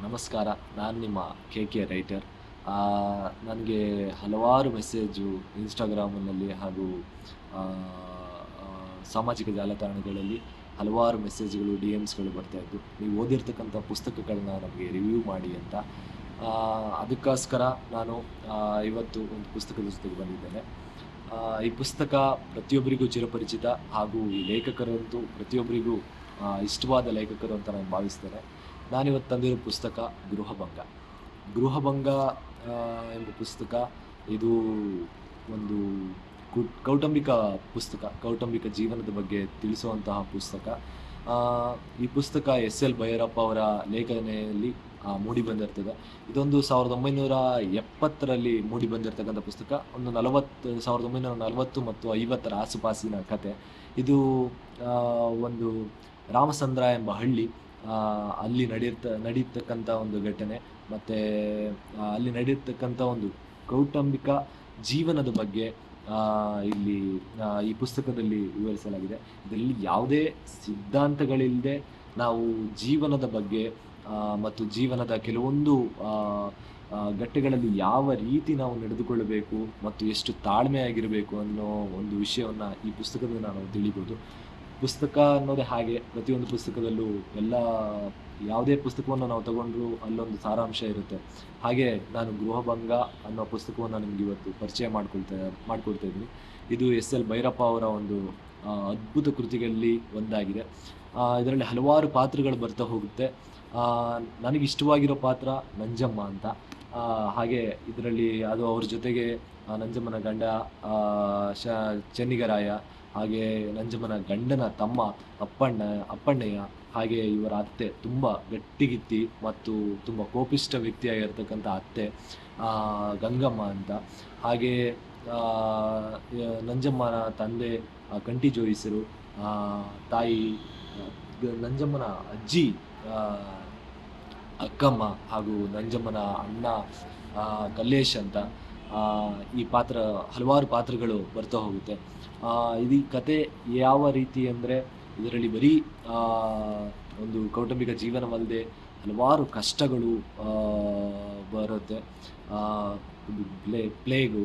ನಮಸ್ಕಾರ. ನಾನು ನಿಮ್ಮ ಕೆ ರೈಟರ್. ನನಗೆ ಹಲವಾರು ಮೆಸೇಜು ಇನ್‌ಸ್ಟಾಗ್ರಾಮ್‌ನಲ್ಲಿ ಹಾಗೂ ಆ, ಆ, ಸಾಮಾಜಿಕ ಜಾಲತಾಣಗಳಲ್ಲಿ ಹಲವಾರು ಮೆಸೇಜ್‌ಗಳು, ಡಿ.ಎಮ್ಸ್‌ಗಳು ಬರ್ತಾಯಿದ್ವು. ನೀವು ಓದಿರ್ತಕ್ಕಂಥ ಪುಸ್ತಕಗಳನ್ನ ನಮಗೆ ರಿವ್ಯೂ ಮಾಡಿ ಅಂತ. ಅದಕ್ಕೋಸ್ಕರ ನಾನು ಇವತ್ತು ಒಂದು ಪುಸ್ತಕದ ಜೊತೆಗೆ ಬಂದಿದ್ದೇನೆ. ಈ ಪುಸ್ತಕ ಪ್ರತಿಯೊಬ್ಬರಿಗೂ ಚಿರಪರಿಚಿತ ಹಾಗೂ ಈ ಲೇಖಕರಂತೂ ಪ್ರತಿಯೊಬ್ಬರಿಗೂ ಇಷ್ಟವಾದ ಲೇಖಕರು ಅಂತ ನಾನು ಭಾವಿಸ್ತೇನೆ. ನಾನಿವತ್ತು ತಂದಿರೋ ಪುಸ್ತಕ ಗೃಹಭಂಗ. ಗೃಹಭಂಗ ಎಂಬ ಪುಸ್ತಕ ಇದು ಒಂದು ಕೌಟುಂಬಿಕ ಪುಸ್ತಕ. ಕೌಟುಂಬಿಕ ಜೀವನದ ಬಗ್ಗೆ ತಿಳಿಸುವಂತಹ ಪುಸ್ತಕ. ಈ ಪುಸ್ತಕ ಎಸ್.ಎಲ್. ಭೈರಪ್ಪ ಅವರ ಲೇಖನೆಯಲ್ಲಿ ಮೂಡಿಬಂದಿರ್ತದೆ. ಇದೊಂದು 1970ರಲ್ಲಿ ಮೂಡಿಬಂದಿರತಕ್ಕಂಥ ಪುಸ್ತಕ. 1940 ಮತ್ತು 50ರ ಆಸುಪಾಸಿನ ಕತೆ. ಇದು ಒಂದು ರಾಮಸಂದ್ರ ಎಂಬ ಹಳ್ಳಿ, ಅಲ್ಲಿ ನಡೀತಕ್ಕಂಥ ಒಂದು ಘಟನೆ, ಮತ್ತು ಅಲ್ಲಿ ನಡೆಯತಕ್ಕಂಥ ಒಂದು ಕೌಟುಂಬಿಕ ಜೀವನದ ಬಗ್ಗೆ ಇಲ್ಲಿ ಈ ಪುಸ್ತಕದಲ್ಲಿ ವಿವರಿಸಲಾಗಿದೆ. ಇದರಲ್ಲಿ ಯಾವುದೇ ಸಿದ್ಧಾಂತಗಳಿಲ್ಲದೆ ನಾವು ಜೀವನದ ಬಗ್ಗೆ ಮತ್ತು ಜೀವನದ ಕೆಲವೊಂದು ಘಟ್ಟಗಳಲ್ಲಿ ಯಾವ ರೀತಿ ನಾವು ನಡೆದುಕೊಳ್ಳಬೇಕು ಮತ್ತು ಎಷ್ಟು ತಾಳ್ಮೆಯಾಗಿರಬೇಕು ಅನ್ನೋ ಒಂದು ವಿಷಯವನ್ನು ಈ ಪುಸ್ತಕದಿಂದ ನಾವು ತಿಳಿಬೋದು. ಪುಸ್ತಕ ಅನ್ನೋದೇ ಹಾಗೆ, ಪ್ರತಿಯೊಂದು ಪುಸ್ತಕದಲ್ಲೂ ಯಾವುದೇ ಪುಸ್ತಕವನ್ನು ನಾವು ತಗೊಂಡ್ರೂ ಅಲ್ಲೊಂದು ಸಾರಾಂಶ ಇರುತ್ತೆ. ಹಾಗೆ ನಾನು ಗೃಹಭಂಗ ಅನ್ನೋ ಪುಸ್ತಕವನ್ನು ನಿಮ್ಗೆ ಇವತ್ತು ಪರಿಚಯ ಮಾಡಿಕೊಡ್ತಾ ಇದ್ದೀನಿ. ಇದು ಎಸ್.ಎಲ್. ಭೈರಪ್ಪ ಅವರ ಒಂದು ಅದ್ಭುತ ಕೃತಿಗಳಲ್ಲಿ ಒಂದಾಗಿದೆ. ಇದರಲ್ಲಿ ಹಲವಾರು ಪಾತ್ರಗಳು ಬರ್ತಾ ಹೋಗುತ್ತೆ. ನನಗಿಷ್ಟವಾಗಿರೋ ಪಾತ್ರ ನಂಜಮ್ಮ ಅಂತ. ಹಾಗೆ ಇದರಲ್ಲಿ ಅದು ಅವ್ರ ಜೊತೆಗೆ ನಂಜಮ್ಮನ ಗಂಡ ಚೆನ್ನಿಗರಾಯ, ಹಾಗೆ ನಂಜಮ್ಮನ ಗಂಡನ ತಮ್ಮ ಅಪ್ಪಣ್ಣಯ್ಯ, ಹಾಗೆ ಇವರ ಅತ್ತೆ ತುಂಬ ಗಟ್ಟಿಗಿತ್ತಿ ಮತ್ತು ತುಂಬ ಕೋಪಿಷ್ಠ ವ್ಯಕ್ತಿಯಾಗಿರ್ತಕ್ಕಂಥ ಅತ್ತೆ ಗಂಗಮ್ಮ ಅಂತ. ಹಾಗೆ ನಂಜಮ್ಮನ ತಂದೆ ಕಂಠಿ ಜೋಯಿಸರು, ತಾಯಿ ನಂಜಮ್ಮನ ಅಜ್ಜಿ ಅಕ್ಕಮ್ಮ, ಹಾಗೂ ನಂಜಮ್ಮನ ಅಣ್ಣ ಕಲ್ಲೇಶ್ ಅಂತ. ಹಲವಾರು ಪಾತ್ರಗಳು ಬರ್ತಾ ಹೋಗುತ್ತೆ. ಈ ಕತೆ ಯಾವ ರೀತಿ ಅಂದರೆ, ಇದರಲ್ಲಿ ಬರೀ ಒಂದು ಕೌಟುಂಬಿಕ ಜೀವನವಲ್ಲದೆ ಹಲವಾರು ಕಷ್ಟಗಳು ಬರುತ್ತೆ. ಪ್ಲೇಗು,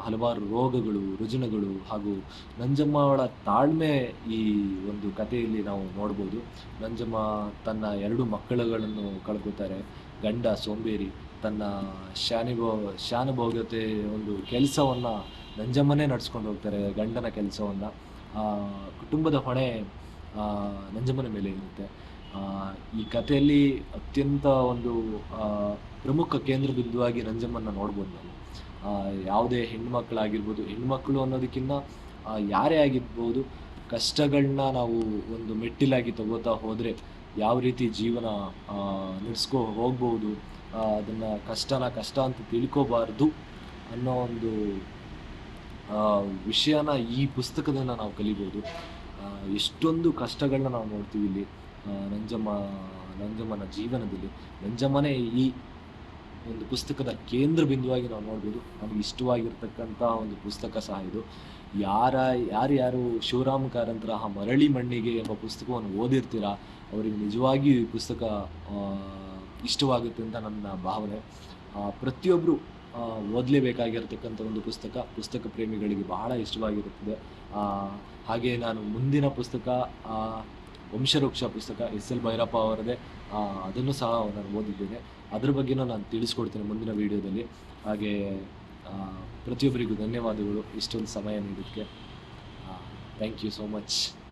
ಹಲವಾರು ರೋಗಗಳು, ರುಜಿನಗಳು, ಹಾಗೂ ನಂಜಮ್ಮ ಅವಳ ತಾಳ್ಮೆ ಈ ಒಂದು ಕಥೆಯಲ್ಲಿ ನಾವು ನೋಡ್ಬೋದು. ನಂಜಮ್ಮ ತನ್ನ 2 ಮಕ್ಕಳುಗಳನ್ನು ಕಳ್ಕೊತಾರೆ. ಗಂಡ ಸೋಂಬೇರಿ, ತನ್ನ ಶಾನುಭೋಗ್ಯತೆ ಒಂದು ಕೆಲಸವನ್ನು ನಂಜಮ್ಮನೇ ನಡ್ಸ್ಕೊಂಡು ಹೋಗ್ತಾರೆ, ಗಂಡನ ಕೆಲಸವನ್ನು. ಕುಟುಂಬದ ಹೊಣೆ ನಂಜಮ್ಮನ ಮೇಲೆ ಇರುತ್ತೆ. ಈ ಕಥೆಯಲ್ಲಿ ಅತ್ಯಂತ ಒಂದು ಪ್ರಮುಖ ಕೇಂದ್ರ ಬಿಂದುವಾಗಿ ನಂಜಮ್ಮನ ನೋಡ್ಬೋದು ನಾವು. ಯಾವುದೇ ಹೆಣ್ಮಕ್ಳು ಅನ್ನೋದಕ್ಕಿಂತ ಯಾರೇ ಆಗಿರ್ಬೋದು, ಕಷ್ಟಗಳನ್ನ ನಾವು ಒಂದು ಮೆಟ್ಟಿಲಾಗಿ ತಗೋತಾ ಹೋದರೆ ಯಾವ ರೀತಿ ಜೀವನ ಹೋಗ್ಬೋದು, ಅದನ್ನು ಕಷ್ಟ ಅಂತ ತಿಳ್ಕೋಬಾರ್ದು ಅನ್ನೋ ಒಂದು ವಿಷಯನ ಈ ಪುಸ್ತಕದಿಂದ ನಾವು ಕಲಿಬೋದು. ಎಷ್ಟೊಂದು ಕಷ್ಟಗಳನ್ನ ನಾವು ನೋಡ್ತೀವಿ ಇಲ್ಲಿ ನಂಜಮ್ಮನ ಜೀವನದಲ್ಲಿ. ನಂಜಮ್ಮನೇ ಈ ಒಂದು ಪುಸ್ತಕದ ಕೇಂದ್ರ ಬಿಂದುವಾಗಿ ನಾವು ನೋಡ್ಬೋದು. ನಮಗೆ ಇಷ್ಟವಾಗಿರ್ತಕ್ಕಂಥ ಒಂದು ಪುಸ್ತಕ ಸಹ ಇದು. ಯಾರು ಶಿವರಾಮ ಕಾರಂತರ ಮರಳಿ ಮಣ್ಣಿಗೆ ಎಂಬ ಪುಸ್ತಕವನ್ನು ಓದಿರ್ತೀರಾ, ಅವರಿಗೆ ನಿಜವಾಗಿಯೂ ಈ ಪುಸ್ತಕ ಇಷ್ಟವಾಗುತ್ತೆ ಅಂತ ನನ್ನ ಭಾವನೆ. ಪ್ರತಿಯೊಬ್ಬರು ಓದಲೇಬೇಕಾಗಿರ್ತಕ್ಕಂಥ ಒಂದು ಪುಸ್ತಕ ಪ್ರೇಮಿಗಳಿಗೆ ಬಹಳ ಇಷ್ಟವಾಗಿರುತ್ತದೆ. ಹಾಗೆ ನಾನು ಮುಂದಿನ ಪುಸ್ತಕ ವಂಶವೃಕ್ಷ ಪುಸ್ತಕ ಎಸ್.ಎಲ್. ಭೈರಪ್ಪ ಅವರದೇ, ಅದನ್ನು ಸಹ ನಾನು ಓದಿದ್ದೇನೆ. ಅದ್ರ ಬಗ್ಗೆನೂ ನಾನು ತಿಳಿಸ್ಕೊಡ್ತೇನೆ ಮುಂದಿನ ವೀಡಿಯೋದಲ್ಲಿ. ಹಾಗೆ ಪ್ರತಿಯೊಬ್ಬರಿಗೂ ಧನ್ಯವಾದಗಳು ಇಷ್ಟೊಂದು ಸಮಯ ನೀಡೋದಕ್ಕೆ. Thank you so much.